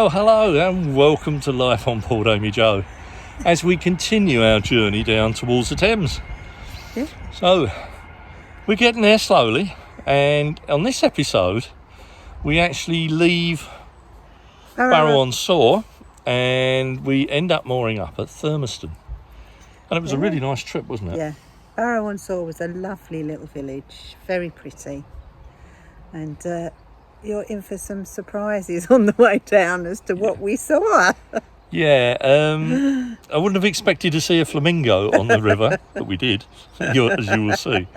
Well, hello and welcome to Life on Port Amy Joe as we continue our journey down towards the Thames. Yeah. So, we're getting there slowly, and on this episode we actually leave Barrow on Soar and we end up mooring up at Thurmaston. And it was a really nice trip, wasn't it? Yeah. Barrow on Soar was a lovely little village, very pretty. And you're in for some surprises on the way down as to what we saw. Yeah, I wouldn't have expected to see a flamingo on the river, but we did, as you will see.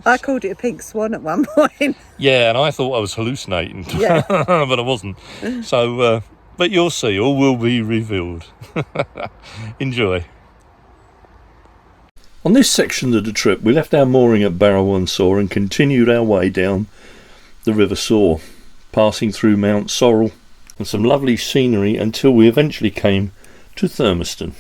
I called it a pink swan at one point. Yeah, and I thought I was hallucinating, Yeah. but I wasn't. So, but you'll see, all will be revealed. Enjoy. On this section of the trip, we left our mooring at Barrow on Soar and continued our way down the River Soar, passing through Mount Sorrel and some lovely scenery until we eventually came to Thurmaston.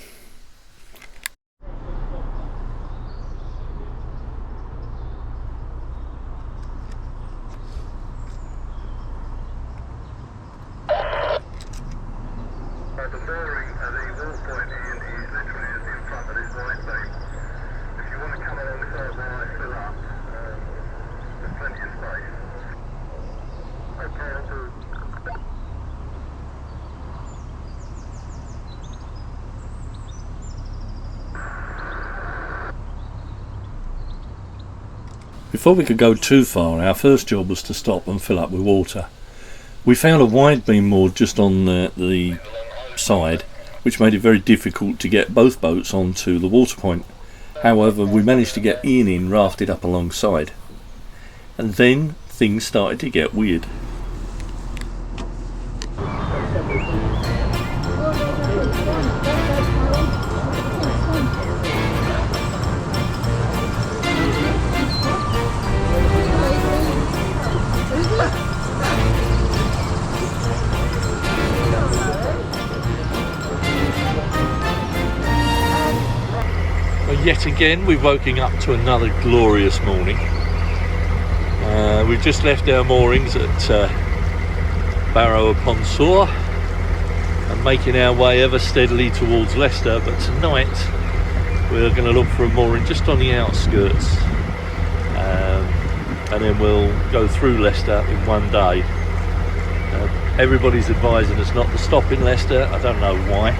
Before we could go too far, our first job was to stop and fill up with water. We found a wide beam moored just on the side, which made it very difficult to get both boats onto the water point. However, we managed to get Ian in rafted up alongside. And then things started to get weird. Yet again, we're woken up to another glorious morning. We've just left our moorings at Barrow upon Soar and making our way ever steadily towards Leicester, but tonight we're going to look for a mooring just on the outskirts, and then we'll go through Leicester in one day. Everybody's advising us not to stop in Leicester. I don't know why.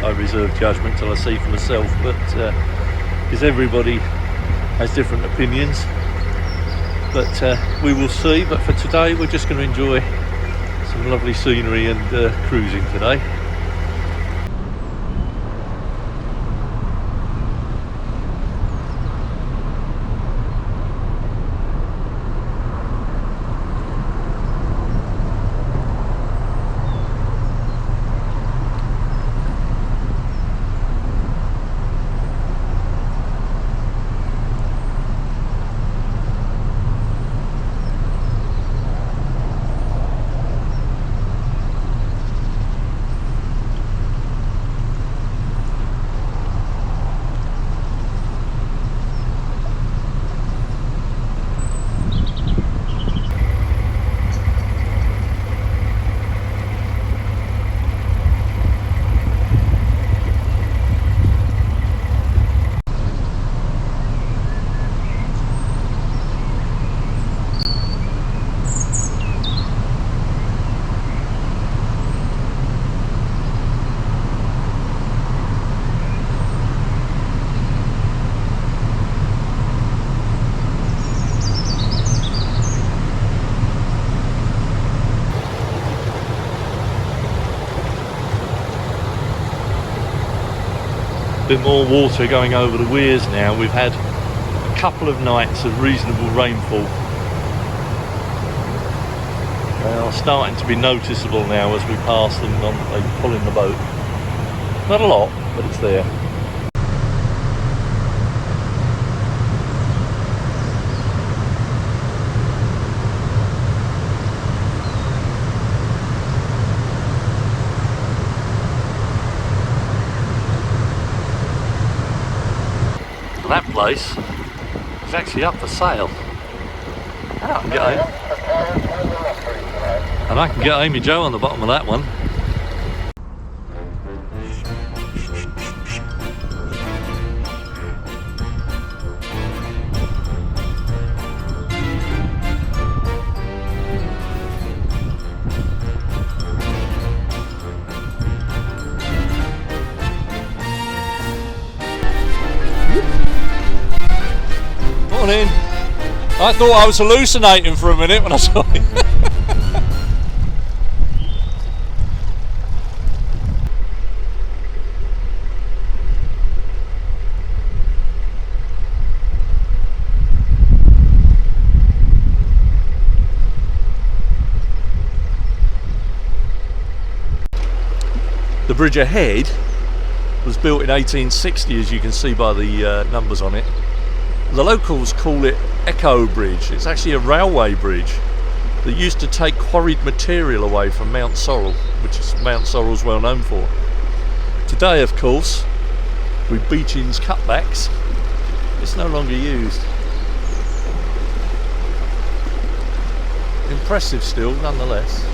I reserve judgment till I see for myself, but because everybody has different opinions, but we will see. But for today we're just going to enjoy some lovely scenery and cruising today. Bit more water going over the weirs now. We've had a couple of nights of reasonable rainfall. They are starting to be noticeable now as we pass them on, they pull in the boat. Not a lot, but it's there. That place is actually up for sale. Out and go. And I can get Amy Jo on the bottom of that one. Morning. I thought I was hallucinating for a minute when I saw you. The bridge ahead was built in 1860, as you can see by the numbers on it. The locals call it Echo Bridge. It's actually a railway bridge that used to take quarried material away from Mount Sorrel, which is Mount Sorrel's well known for. Today, of course, with Beechin's cutbacks, it's no longer used. Impressive still, nonetheless.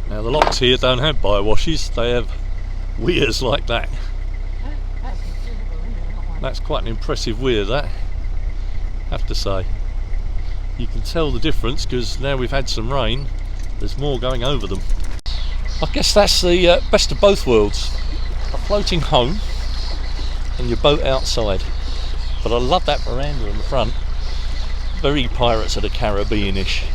Now the locks here don't have bywashes, they have weirs like that. That's quite an impressive weir, that, I have to say. You can tell the difference because now we've had some rain, there's more going over them. I guess that's the best of both worlds. A floating home and your boat outside. But I love that veranda in the front. Very Pirates of the Caribbean-ish.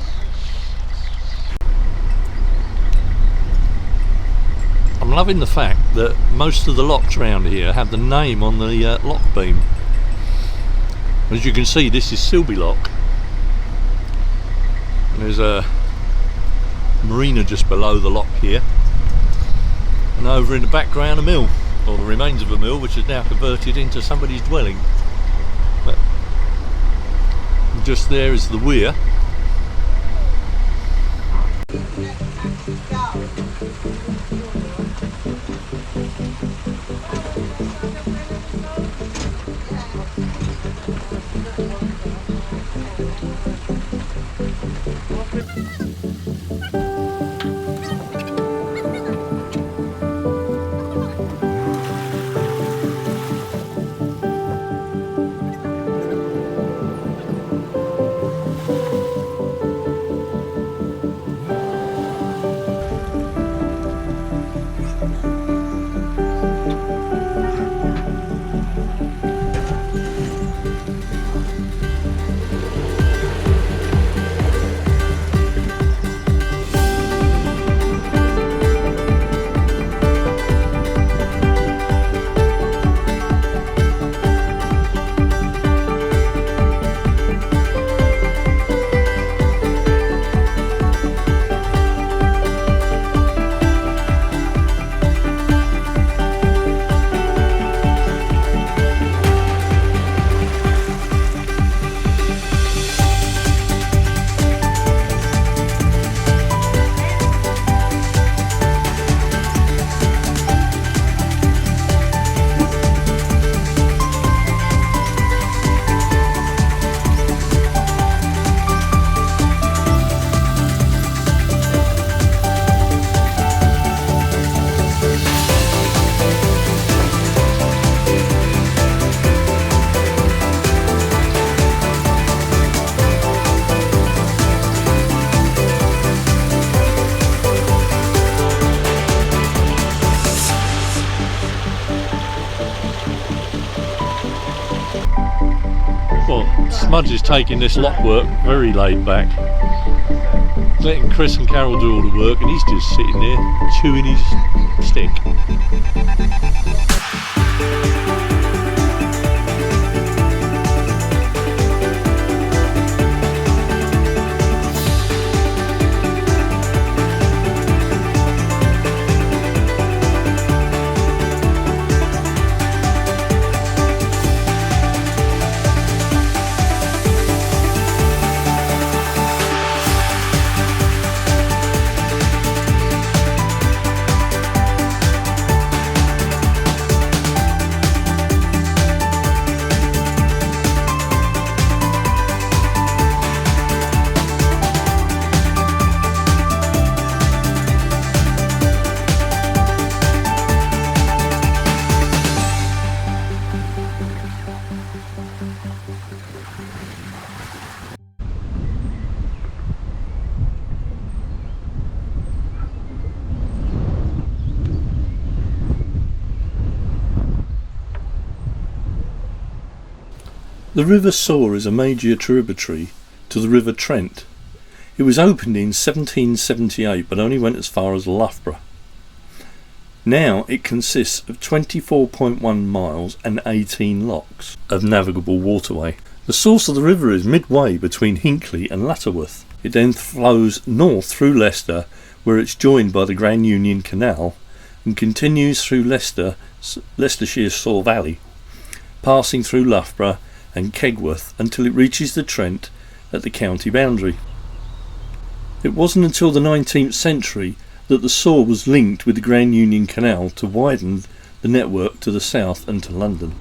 I'm loving the fact that most of the locks around here have the name on the lock beam. As you can see, this is Silby Lock. And there's a marina just below the lock here. And over in the background a mill, or the remains of a mill, which is now converted into somebody's dwelling. But just there is the weir. Smudge is taking this lock work very laid back, letting Chris and Carol do all the work, and he's just sitting there chewing his stick. The River Soar is a major tributary to the River Trent. It was opened in 1778 but only went as far as Loughborough. Now it consists of 24.1 miles and 18 locks of navigable waterway. The source of the river is midway between Hinckley and Lutterworth. It then flows north through Leicester, where it's joined by the Grand Union Canal, and continues through Leicestershire Soar Valley, passing through Loughborough and Kegworth until it reaches the Trent at the county boundary. It wasn't until the 19th century that the Soar was linked with the Grand Union Canal to widen the network to the south and to London.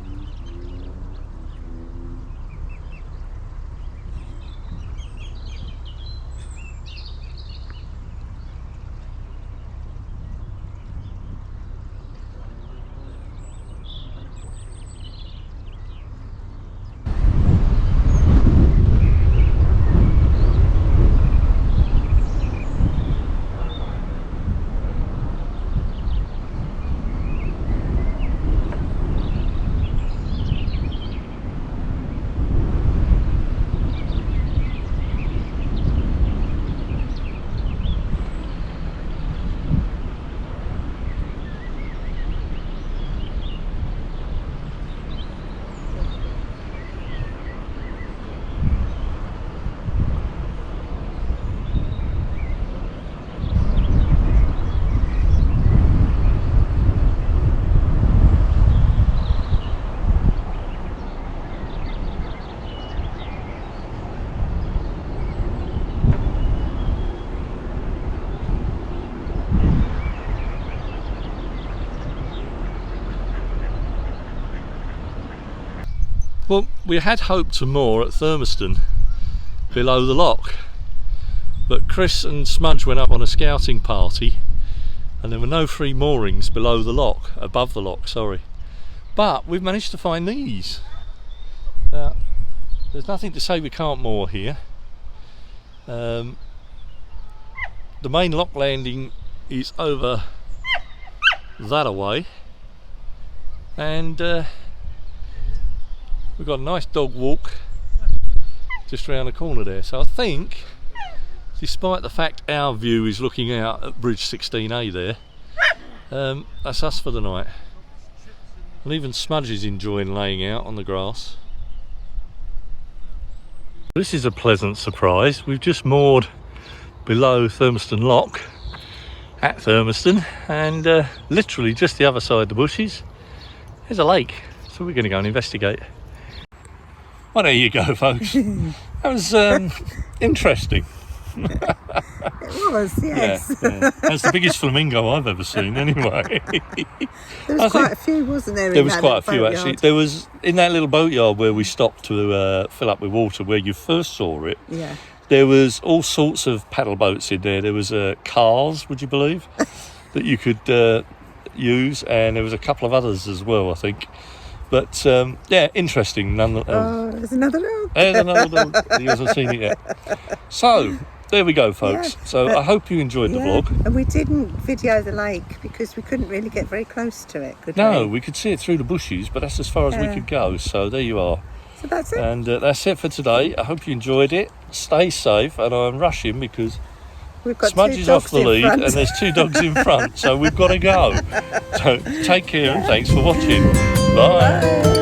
Well, we had hoped to moor at Thurmaston below the lock, but Chris and Smudge went up on a scouting party and there were no free moorings below the lock, above the lock, sorry. But we've managed to find these. Now, there's nothing to say we can't moor here. The main lock landing is over that away, and we've got a nice dog walk just around the corner there. So I think, despite the fact our view is looking out at Bridge 16A there, that's us for the night. And even Smudge is enjoying laying out on the grass. This is a pleasant surprise. We've just moored below Thurmaston Lock at Thurmaston, and literally just the other side of the bushes there's a lake, so we're going to go and investigate. Well, there you go, folks. That was interesting. It was, yes. Yeah. That's the biggest flamingo I've ever seen, anyway. There was quite a few, wasn't there? There was quite a few, actually. There was, in that little boatyard where we stopped to fill up with water, where you first saw it, yeah. There was all sorts of paddle boats in there. There was cars, would you believe, that you could use, and there was a couple of others as well, I think. But yeah, interesting nonetheless. Oh, there's another dog. There's another dog. He hasn't seen it yet. So there we go, folks. Yeah, so I hope you enjoyed the vlog. And we didn't video the lake because we couldn't really get very close to it, could we? No, we could see it through the bushes, but that's as far as we could go. So there you are. So that's it. And that's it for today. I hope you enjoyed it. Stay safe, and I'm rushing because We've got Smudge is off the lead and there's two dogs in front, so we've got to go. So take care and thanks for watching. Bye. Bye.